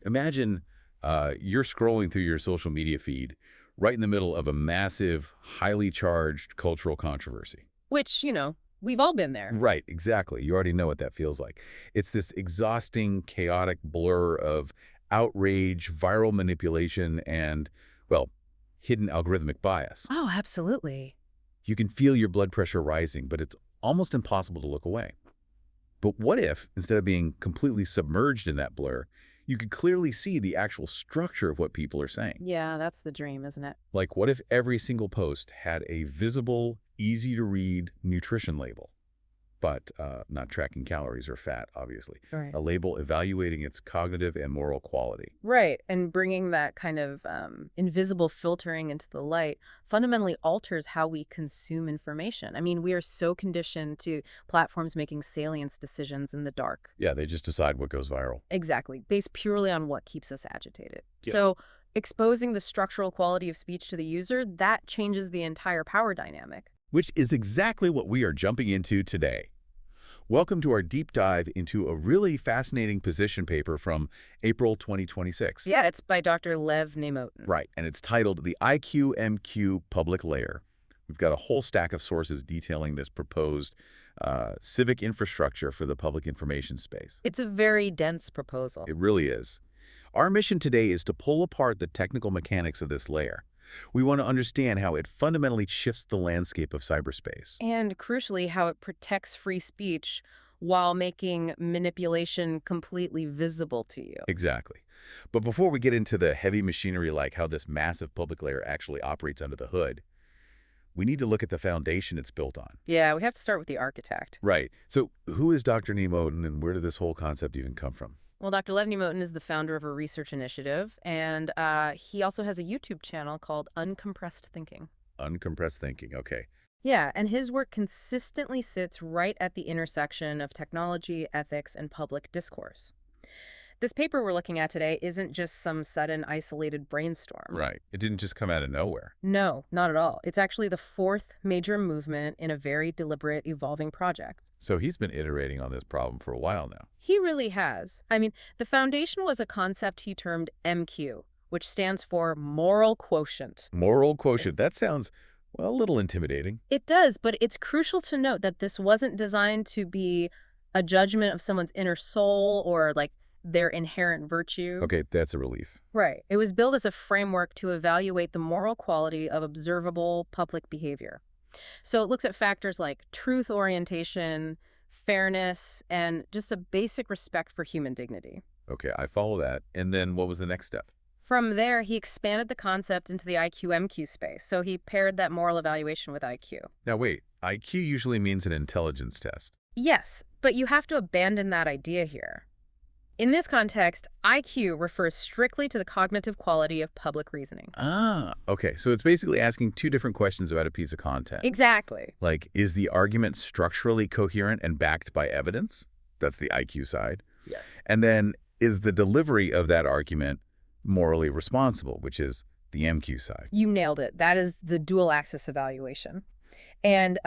Imagine you're scrolling through your social media feed right in the middle of a massive, highly charged cultural controversy. Which, we've all been there. Right, exactly. You already know what that feels like. It's this exhausting, chaotic blur of outrage, viral manipulation, and, well, hidden algorithmic bias. Oh, absolutely. You can feel your blood pressure rising, but it's almost impossible to look away. But what if, instead of being completely submerged in that blur, you could clearly see the actual structure of what people are saying? Yeah, that's the dream, isn't it? Like, what if every single post had a visible, easy-to-read nutrition label? But not tracking calories or fat, obviously. Right. A label evaluating its cognitive and moral quality. Right. And bringing that kind of invisible filtering into the light fundamentally alters how we consume information. I mean, we are so conditioned to platforms making salience decisions in the dark. Yeah, they just decide what goes viral. Exactly. Based purely on what keeps us agitated. Yeah. So exposing the structural quality of speech to the user, that changes the entire power dynamic. Which is exactly what we are jumping into today. Welcome to our deep dive into a really fascinating position paper from April 2026. Yeah, it's by Dr. Lev Nemotin. Right, and it's titled The IQ-MQ Public Layer. We've got a whole stack of sources detailing this proposed civic infrastructure for the public information space. It's a very dense proposal. It really is. Our mission today is to pull apart the technical mechanics of this layer. We want to understand how it fundamentally shifts the landscape of cyberspace. And crucially, how it protects free speech while making manipulation completely visible to you. Exactly. But before we get into the heavy machinery like how this massive public layer actually operates under the hood, we need to look at the foundation it's built on. Yeah, we have to start with the architect. Right. So who is Dr. Nemotin and where did this whole concept even come from? Well, Dr. Lev Nemotin is the founder of a research initiative, and he also has a YouTube channel called Uncompressed Thinking. Uncompressed thinking. Okay. Yeah, and his work consistently sits right at the intersection of technology, ethics, and public discourse. This paper we're looking at today isn't just some sudden isolated brainstorm. Right. It didn't just come out of nowhere. No, not at all. It's actually the fourth major movement in a very deliberate, evolving project. So he's been iterating on this problem for a while now. He really has. I mean, the foundation was a concept he termed MQ, which stands for moral quotient. Moral quotient. That sounds, well, a little intimidating. It does, but it's crucial to note that this wasn't designed to be a judgment of someone's inner soul or like their inherent virtue. Okay, that's a relief. Right. It was built as a framework to evaluate the moral quality of observable public behavior. So it looks at factors like truth orientation, fairness, and just a basic respect for human dignity. Okay, I follow that. And then what was the next step? From there, he expanded the concept into the IQ-MQ space. So he paired that moral evaluation with IQ. Now wait, IQ usually means an intelligence test. Yes, but you have to abandon that idea here. In this context, IQ refers strictly to the cognitive quality of public reasoning. Ah, okay. So it's basically asking two different questions about a piece of content. Exactly. Like, is the argument structurally coherent and backed by evidence? That's the IQ side. Yeah. And then, is the delivery of that argument morally responsible, which is the MQ side? You nailed it. That is the dual axis evaluation. And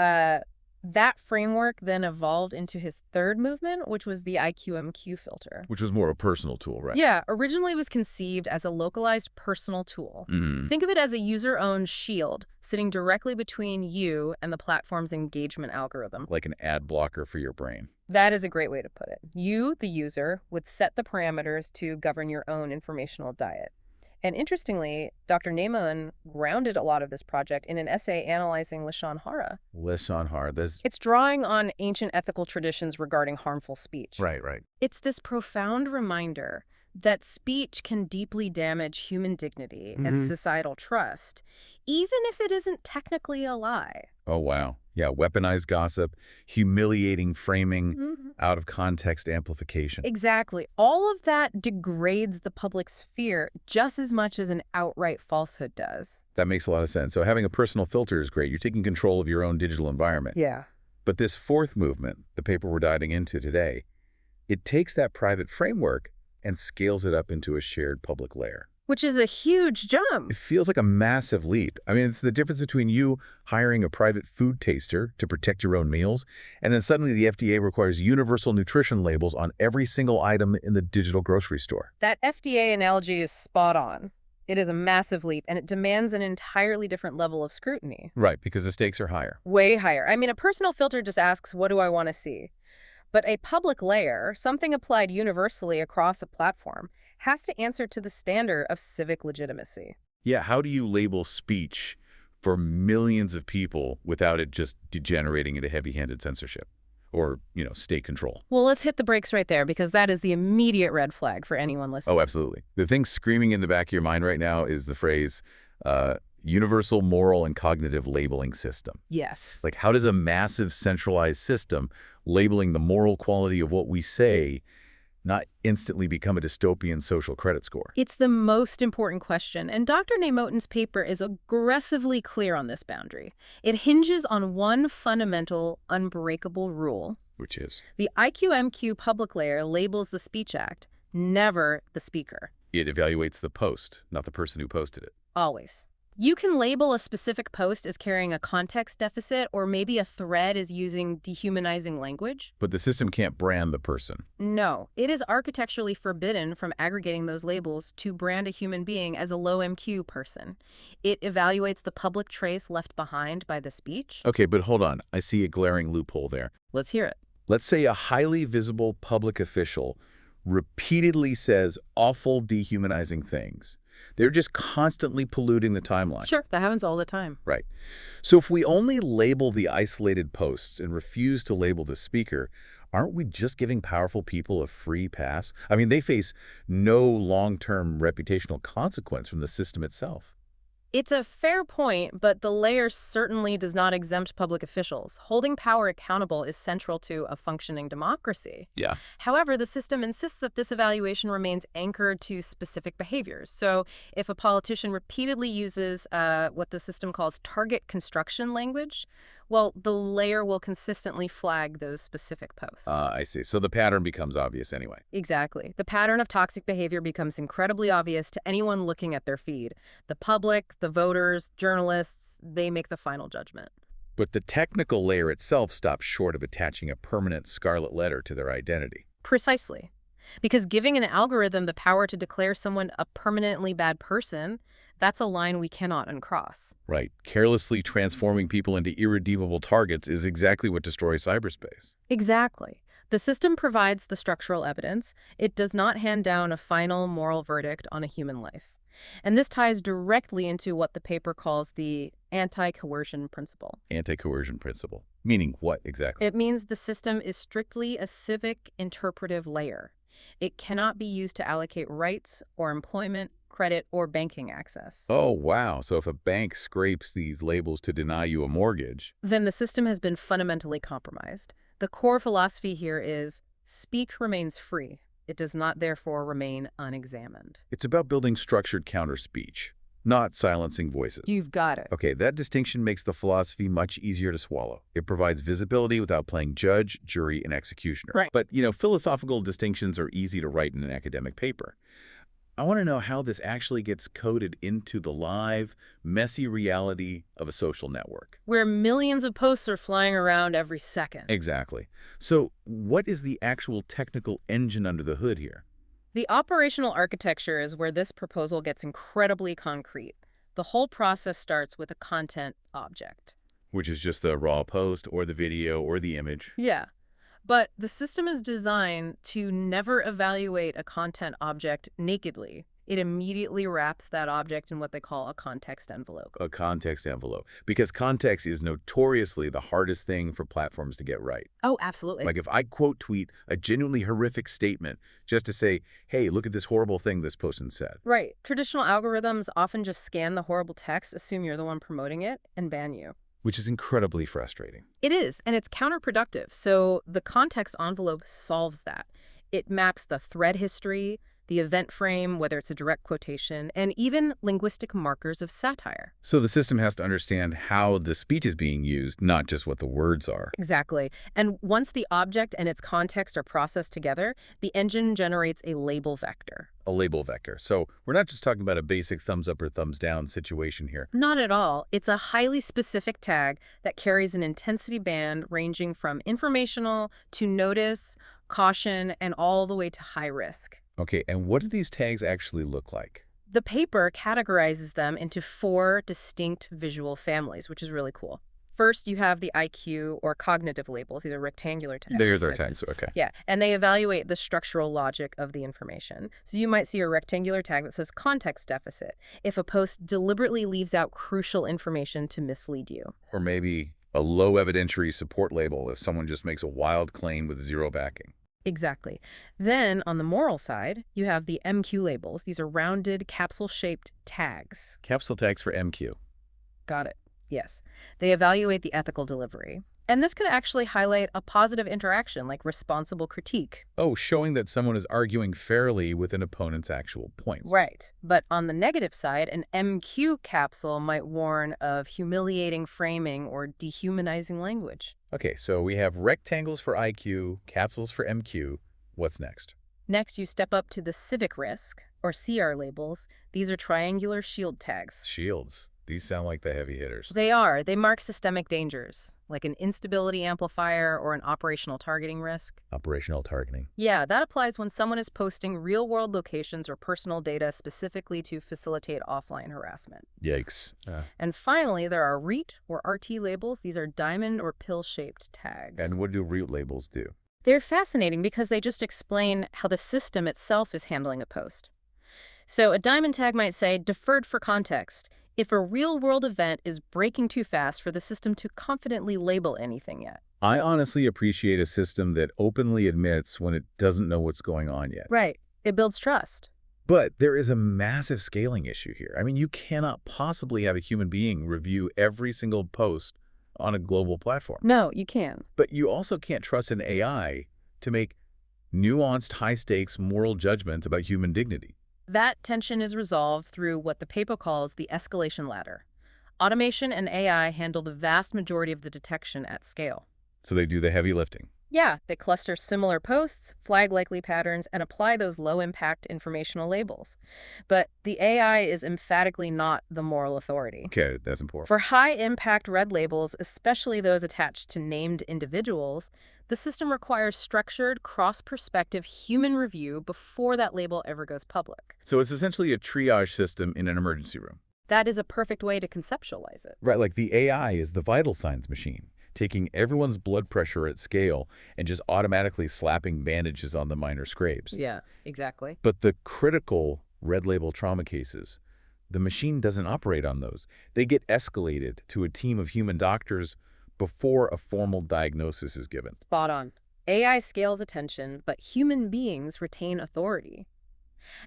that framework then evolved into his third movement, which was the IQ-MQ filter. Which was more a personal tool, right? Yeah, originally it was conceived as a localized personal tool. Think of it as a user-owned shield sitting directly between you and the platform's engagement algorithm. Like an ad blocker for your brain. That is a great way to put it. You, the user, would set the parameters to govern your own informational diet. And interestingly, Dr. Nemotin grounded a lot of this project in an essay analyzing Lashon Hara. Lashon Hara. It's drawing on ancient ethical traditions regarding harmful speech. Right, right. It's this profound reminder that speech can deeply damage human dignity and societal trust, even if it isn't technically a lie. Oh, wow. Yeah, weaponized gossip, humiliating framing, out of context amplification. Exactly. All of that degrades the public sphere just as much as an outright falsehood does. That makes a lot of sense. So having a personal filter is great. You're taking control of your own digital environment. Yeah. But this fourth movement, the paper we're diving into today, it takes that private framework and scales it up into a shared public layer. Which is a huge jump. It feels like a massive leap. I mean, it's the difference between you hiring a private food taster to protect your own meals, and then suddenly the FDA requires universal nutrition labels on every single item in the digital grocery store. That FDA analogy is spot on. It is a massive leap, and it demands an entirely different level of scrutiny. Right, because the stakes are higher. Way higher. I mean, a personal filter just asks, what do I want to see? But a public layer, something applied universally across a platform, has to answer to the standard of civic legitimacy. Yeah, how do you label speech for millions of people without it just degenerating into heavy-handed censorship or, state control? Well, let's hit the brakes right there because that is the immediate red flag for anyone listening. Oh, absolutely. The thing screaming in the back of your mind right now is the phrase, universal moral and cognitive labeling system. Yes. Like, how does a massive centralized system labeling the moral quality of what we say not instantly become a dystopian social credit score? It's the most important question, and Dr. Neymoten's paper is aggressively clear on this boundary. It hinges on one fundamental, unbreakable rule. Which is? The IQMQ public layer labels the speech act, never the speaker. It evaluates the post, not the person who posted it. Always. You can label a specific post as carrying a context deficit, or maybe a thread is using dehumanizing language. But the system can't brand the person. No, it is architecturally forbidden from aggregating those labels to brand a human being as a low MQ person. It evaluates the public trace left behind by the speech. Okay, but hold on. I see a glaring loophole there. Let's hear it. Let's say a highly visible public official repeatedly says awful dehumanizing things. They're just constantly polluting the timeline. Sure, that happens all the time. Right. So if we only label the isolated posts and refuse to label the speaker, aren't we just giving powerful people a free pass? I mean, they face no long-term reputational consequence from the system itself. It's a fair point, but the layer certainly does not exempt public officials. Holding power accountable is central to a functioning democracy. Yeah. However, the system insists that this evaluation remains anchored to specific behaviors. So if a politician repeatedly uses what the system calls target construction language, well, the layer will consistently flag those specific posts. I see. So the pattern becomes obvious anyway. Exactly. The pattern of toxic behavior becomes incredibly obvious to anyone looking at their feed. The public, the voters, journalists, they make the final judgment. But the technical layer itself stops short of attaching a permanent scarlet letter to their identity. Precisely. Because giving an algorithm the power to declare someone a permanently bad person, that's a line we cannot uncross. Right. Carelessly transforming people into irredeemable targets is exactly what destroys cyberspace. Exactly. The system provides the structural evidence. It does not hand down a final moral verdict on a human life. And this ties directly into what the paper calls the anti-coercion principle. Anti-coercion principle. Meaning what exactly? It means the system is strictly a civic interpretive layer. It cannot be used to allocate rights or employment, credit, or banking access. Oh, wow. So if a bank scrapes these labels to deny you a mortgage, Then the system has been fundamentally compromised. The core philosophy here is speech remains free. It does not therefore remain unexamined. it's about building structured counter-speech, not silencing voices. You've got it. Okay, that distinction makes the philosophy much easier to swallow. It provides visibility without playing judge, jury, and executioner. Right. But, philosophical distinctions are easy to write in an academic paper. I want to know how this actually gets coded into the live, messy reality of a social network. Where millions of posts are flying around every second. Exactly. So what is the actual technical engine under the hood here? The operational architecture is where this proposal gets incredibly concrete. The whole process starts with a content object. Which is just the raw post or the video or the image. Yeah. But the system is designed to never evaluate a content object nakedly. It immediately wraps that object in what they call a context envelope. A context envelope. Because context is notoriously the hardest thing for platforms to get right. Oh, absolutely. Like if I quote tweet a genuinely horrific statement just to say, hey, look at this horrible thing this person said. Right. Traditional algorithms often just scan the horrible text, assume you're the one promoting it, and ban you. Which is incredibly frustrating. It is, and it's counterproductive. So the context envelope solves that. It maps the thread history, the event frame, whether it's a direct quotation, and even linguistic markers of satire. So the system has to understand how the speech is being used, not just what the words are. Exactly. And once the object and its context are processed together, the engine generates a label vector. A label vector. So we're not just talking about a basic thumbs up or thumbs down situation here. Not at all. It's a highly specific tag that carries an intensity band ranging from informational to notice, caution, and all the way to high risk. Okay, and what do these tags actually look like? The paper categorizes them into 4 distinct visual families, which is really cool. First, you have the IQ or cognitive labels. These are rectangular tags. There's our tags, okay. Yeah, and they evaluate the structural logic of the information. So you might see a rectangular tag that says context deficit if a post deliberately leaves out crucial information to mislead you. Or maybe a low evidentiary support label if someone just makes a wild claim with zero backing. Exactly. Then, on the moral side, you have the MQ labels. These are rounded, capsule-shaped tags. Capsule tags for MQ. Got it. Yes. They evaluate the ethical delivery. And this could actually highlight a positive interaction, like responsible critique. Oh, showing that someone is arguing fairly with an opponent's actual points. Right. But on the negative side, an MQ capsule might warn of humiliating framing or dehumanizing language. Okay, so we have rectangles for IQ, capsules for MQ. What's next? Next, you step up to the civic risk, or CR labels. These are triangular shield tags. Shields. These sound like the heavy hitters. They are. They mark systemic dangers, like an instability amplifier or an operational targeting risk. Operational targeting. Yeah, that applies when someone is posting real-world locations or personal data specifically to facilitate offline harassment. Yikes. And finally, there are REAT or RT labels. These are diamond or pill-shaped tags. And what do root labels do? They're fascinating because they just explain how the system itself is handling a post. So a diamond tag might say, deferred for context, if a real-world event is breaking too fast for the system to confidently label anything yet. I honestly appreciate a system that openly admits when it doesn't know what's going on yet. Right. It builds trust. But there is a massive scaling issue here. I mean, you cannot possibly have a human being review every single post on a global platform. No, you can. But you also can't trust an AI to make nuanced, high-stakes moral judgments about human dignity. That tension is resolved through what the paper calls the escalation ladder. Automation and AI handle the vast majority of the detection at scale. So they do the heavy lifting. Yeah, they cluster similar posts, flag likely patterns, and apply those low-impact informational labels. But the AI is emphatically not the moral authority. Okay, that's important. For high-impact red labels, especially those attached to named individuals, the system requires structured, cross-perspective human review before that label ever goes public. So it's essentially a triage system in an emergency room. That is a perfect way to conceptualize it. Right, like the AI is the vital signs machine, taking everyone's blood pressure at scale and just automatically slapping bandages on the minor scrapes. Yeah, exactly. But the critical red label trauma cases, the machine doesn't operate on those. They get escalated to a team of human doctors before a formal diagnosis is given. Spot on. AI scales attention, but human beings retain authority.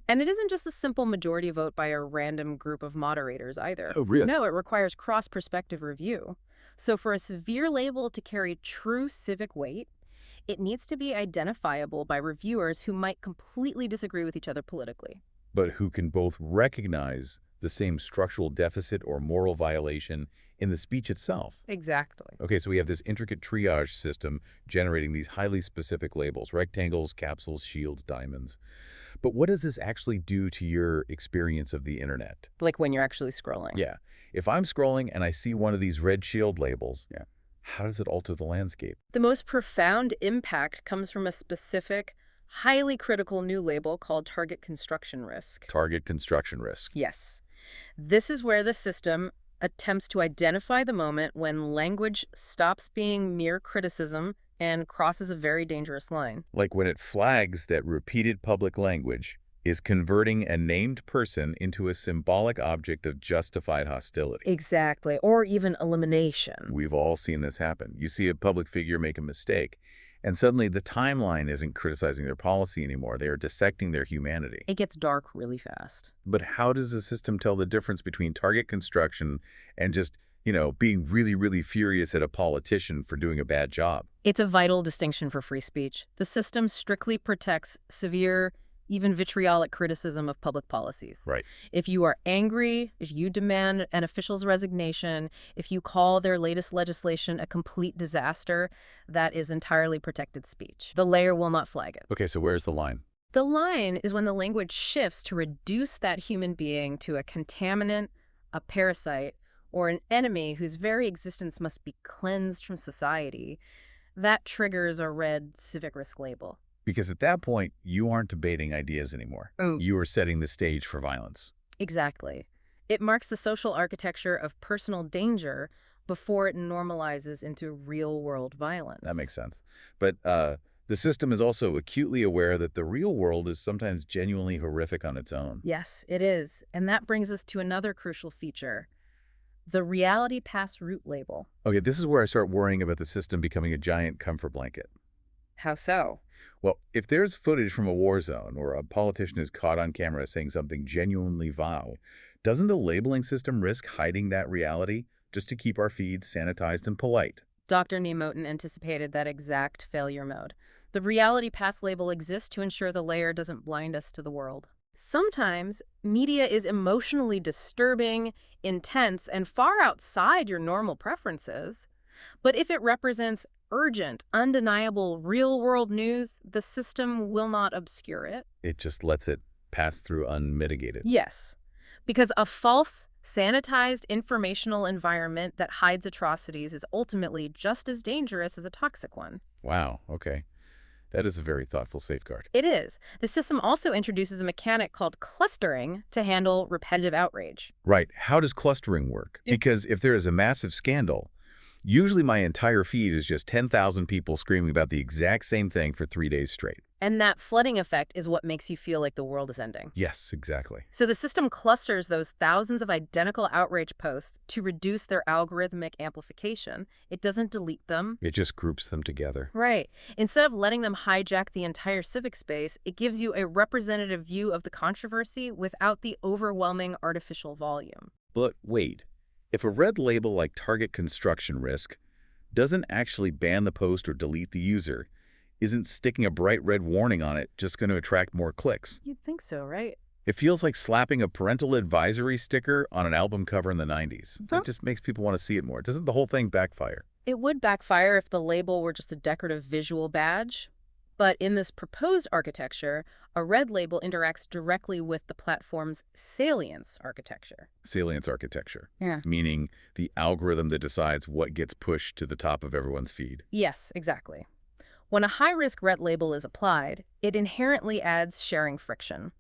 And it isn't just a simple majority vote by a random group of moderators either. Oh, really? No, it requires cross-perspective review. So for a severe label to carry true civic weight, it needs to be identifiable by reviewers who might completely disagree with each other politically. But who can both recognize the same structural deficit or moral violation in the speech itself. Exactly. Okay, so we have this intricate triage system generating these highly specific labels, rectangles, capsules, shields, diamonds. But what does this actually do to your experience of the internet? Like when you're actually scrolling. Yeah. If I'm scrolling and I see one of these red shield labels, Yeah. how does it alter the landscape? The most profound impact comes from a specific, highly critical new label called target construction risk. Target construction risk. Yes. This is where the system attempts to identify the moment when language stops being mere criticism and crosses a very dangerous line. Like when it flags that repeated public language is converting a named person into a symbolic object of justified hostility. Exactly. Or even elimination. We've all seen this happen. You see a public figure make a mistake, and suddenly the timeline isn't criticizing their policy anymore. They are dissecting their humanity. It gets dark really fast. But how does the system tell the difference between target construction and just, being really, really furious at a politician for doing a bad job? It's a vital distinction for free speech. The system strictly protects severe, even vitriolic criticism of public policies. Right. If you are angry, if you demand an official's resignation, if you call their latest legislation a complete disaster, that is entirely protected speech. The layer will not flag it. Okay, so where's the line? The line is when the language shifts to reduce that human being to a contaminant, a parasite, or an enemy whose very existence must be cleansed from society. That triggers a red civic risk label. Because at that point, you aren't debating ideas anymore. Oh. You are setting the stage for violence. Exactly. It marks the social architecture of personal danger before it normalizes into real-world violence. That makes sense. But the system is also acutely aware that the real world is sometimes genuinely horrific on its own. Yes, it is. And that brings us to another crucial feature, the reality pass route label. Okay, this is where I start worrying about the system becoming a giant comfort blanket. How so? Well, if there's footage from a war zone or a politician is caught on camera saying something genuinely vile, doesn't a labeling system risk hiding that reality just to keep our feeds sanitized and polite? Dr. Nemotin anticipated that exact failure mode. The reality pass label exists to ensure the layer doesn't blind us to the world. Sometimes, media is emotionally disturbing, intense, and far outside your normal preferences. But if it represents urgent, undeniable, real-world news, the system will not obscure it. It just lets it pass through unmitigated. Yes, because a false, sanitized informational environment that hides atrocities is ultimately just as dangerous as a toxic one. Wow, okay. That is a very thoughtful safeguard. It is. The system also introduces a mechanic called clustering to handle repetitive outrage. Right. How does clustering work? Because if there is a massive scandal, usually my entire feed is just 10,000 people screaming about the exact same thing for 3 days straight. And that flooding effect is what makes you feel like the world is ending. Yes, exactly. So the system clusters those thousands of identical outrage posts to reduce their algorithmic amplification. It doesn't delete them. It just groups them together. Right. Instead of letting them hijack the entire civic space, it gives you a representative view of the controversy without the overwhelming artificial volume. But wait, if a red label like target construction risk doesn't actually ban the post or delete the user, isn't sticking a bright red warning on it just going to attract more clicks? You'd think so, right? It feels like slapping a parental advisory sticker on an album cover in the 90s. Huh? It just makes people want to see it more. Doesn't the whole thing backfire? It would backfire if the label were just a decorative visual badge. But in this proposed architecture, a red label interacts directly with the platform's salience architecture. Salience architecture. Yeah. Meaning the algorithm that decides what gets pushed to the top of everyone's feed. Yes, exactly. When a high-risk red label is applied, it inherently adds sharing friction.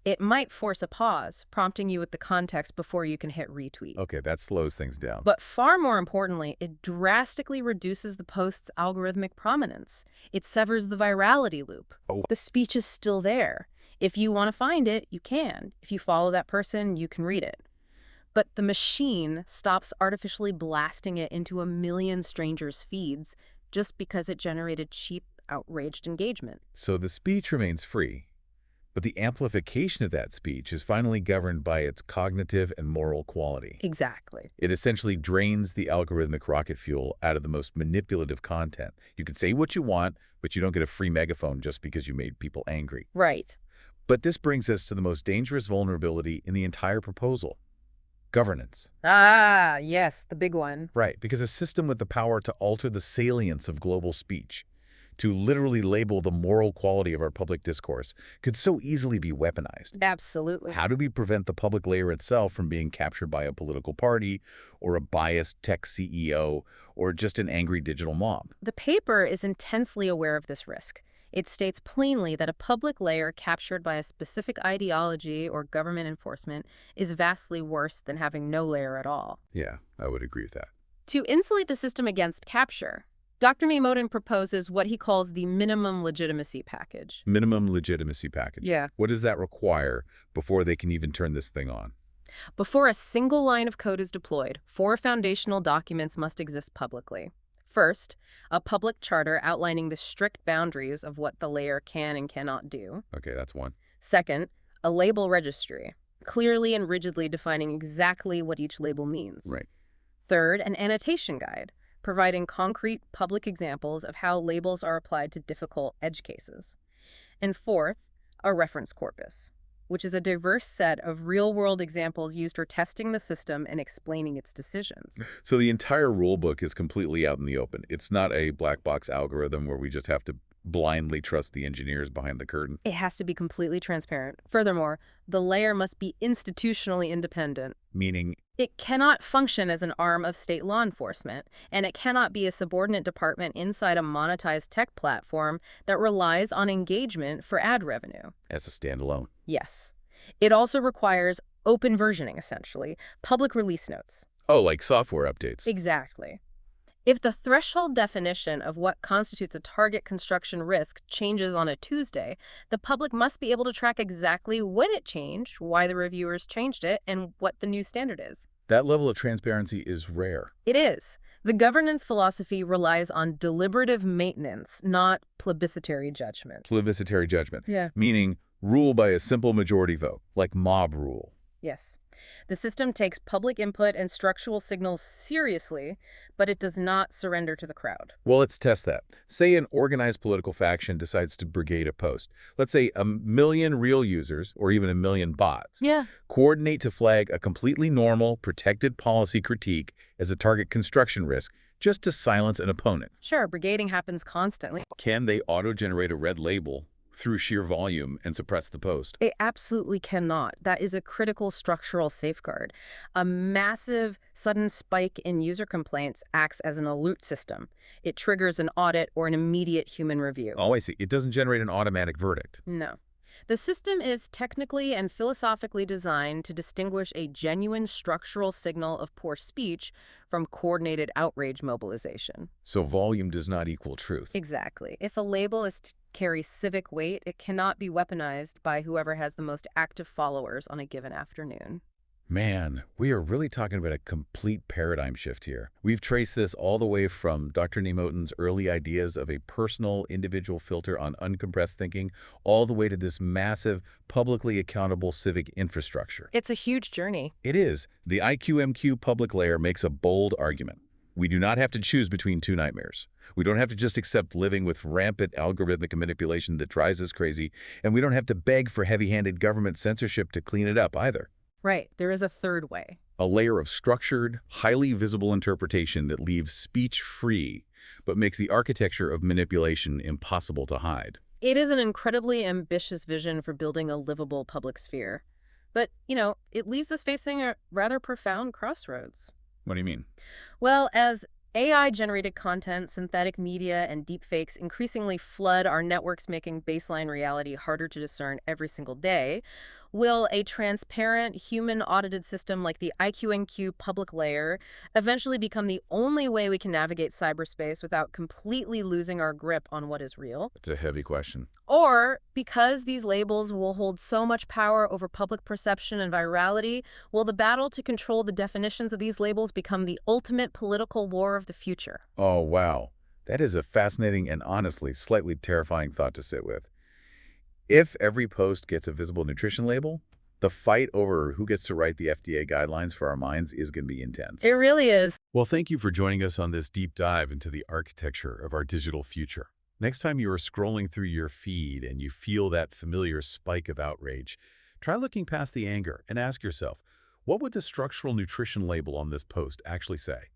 It might force a pause, prompting you with the context before you can hit retweet. Okay, that slows things down. But far more importantly, it drastically reduces the post's algorithmic prominence. It severs the virality loop. Oh. The speech is still there. If you want to find it, you can. If you follow that person, you can read it. But the machine stops artificially blasting it into a million strangers' feeds just because it generated cheap, outraged engagement. So the speech remains free, but the amplification of that speech is finally governed by its cognitive and moral quality. Exactly. It essentially drains the algorithmic rocket fuel out of the most manipulative content. You can say what you want, but you don't get a free megaphone just because you made people angry. Right. But this brings us to the most dangerous vulnerability in the entire proposal: governance. Ah, yes, the big one. Right, because a system with the power to alter the salience of global speech, to literally label the moral quality of our public discourse, could so easily be weaponized. Absolutely. How do we prevent the public layer itself from being captured by a political party or a biased tech CEO or just an angry digital mob? The paper is intensely aware of this risk. It states plainly that a public layer captured by a specific ideology or government enforcement is vastly worse than having no layer at all. Yeah, I would agree with that. To insulate the system against capture, Dr. Nemotin proposes what he calls the minimum legitimacy package. Minimum legitimacy package. Yeah. What does that require before they can even turn this thing on? Before a single line of code is deployed, 4 foundational documents must exist publicly. First, a public charter outlining the strict boundaries of what the layer can and cannot do. Okay, that's one. Second, a label registry, clearly and rigidly defining exactly what each label means. Right. Third, an annotation guide, providing concrete public examples of how labels are applied to difficult edge cases. And fourth, A reference corpus, which is a diverse set of real-world examples used for testing the system and explaining its decisions. So the entire rule book is completely out in the open. It's not a black box algorithm where we just have to blindly trust the engineers behind the curtain. It has to be completely transparent. Furthermore, the layer must be institutionally independent. Meaning, It cannot function as an arm of state law enforcement, and it cannot be a subordinate department inside a monetized tech platform that relies on engagement for ad revenue. as a standalone. Yes. It also requires open versioning, essentially, public release notes. Oh, like software updates. Exactly. If the threshold definition of what constitutes a target construction risk changes on a Tuesday, the public must be able to track exactly when it changed, why the reviewers changed it, and what the new standard is. That level of transparency is rare. It is. The governance philosophy relies on deliberative maintenance, not plebiscitary judgment. Plebiscitary judgment. Yeah. Meaning rule by a simple majority vote, like mob rule. Yes. The system takes public input and structural signals seriously, but it does not surrender to the crowd. Well, let's test that. Say an organized political faction decides to brigade a post. Let's say 1 million real users, or even 1 million bots, Yeah. coordinate to flag a completely normal, protected policy critique as a target construction risk, just to silence an opponent. Sure, brigading happens constantly. Can they auto-generate a red label through sheer volume and suppress the post? It absolutely cannot. That is a critical structural safeguard. A massive, sudden spike in user complaints acts as an alert system. It triggers an audit or an immediate human review. Oh, I see. It doesn't generate an automatic verdict. No. The system is technically and philosophically designed to distinguish a genuine structural signal of poor speech from coordinated outrage mobilization. So volume does not equal truth. Exactly. If a label is to carry civic weight, it cannot be weaponized by whoever has the most active followers on a given afternoon. Man, we are really talking about a complete paradigm shift here. We've traced this all the way from Dr. Nemoten's early ideas of a personal, individual filter on uncompressed thinking, all the way to this massive, publicly accountable civic infrastructure. It's a huge journey. It is. The IQMQ public layer makes a bold argument. We do not have to choose between two nightmares. We don't have to just accept living with rampant algorithmic manipulation that drives us crazy, and we don't have to beg for heavy-handed government censorship to clean it up either. Right. There is a third way. A layer of structured, highly visible interpretation that leaves speech free, but makes the architecture of manipulation impossible to hide. It is an incredibly ambitious vision for building a livable public sphere. But, it leaves us facing a rather profound crossroads. What do you mean? Well, as AI-generated content, synthetic media, and deepfakes increasingly flood our networks, making baseline reality harder to discern every single day, will a transparent, human-audited system like the IQNQ public layer eventually become the only way we can navigate cyberspace without completely losing our grip on what is real? It's a heavy question. Or, because these labels will hold so much power over public perception and virality, will the battle to control the definitions of these labels become the ultimate political war of the future? Oh, wow. That is a fascinating and honestly slightly terrifying thought to sit with. If every post gets a visible nutrition label, the fight over who gets to write the FDA guidelines for our minds is going to be intense. It really is. Well, thank you for joining us on this deep dive into the architecture of our digital future. Next time you are scrolling through your feed and you feel that familiar spike of outrage, try looking past the anger and ask yourself, what would the structural nutrition label on this post actually say?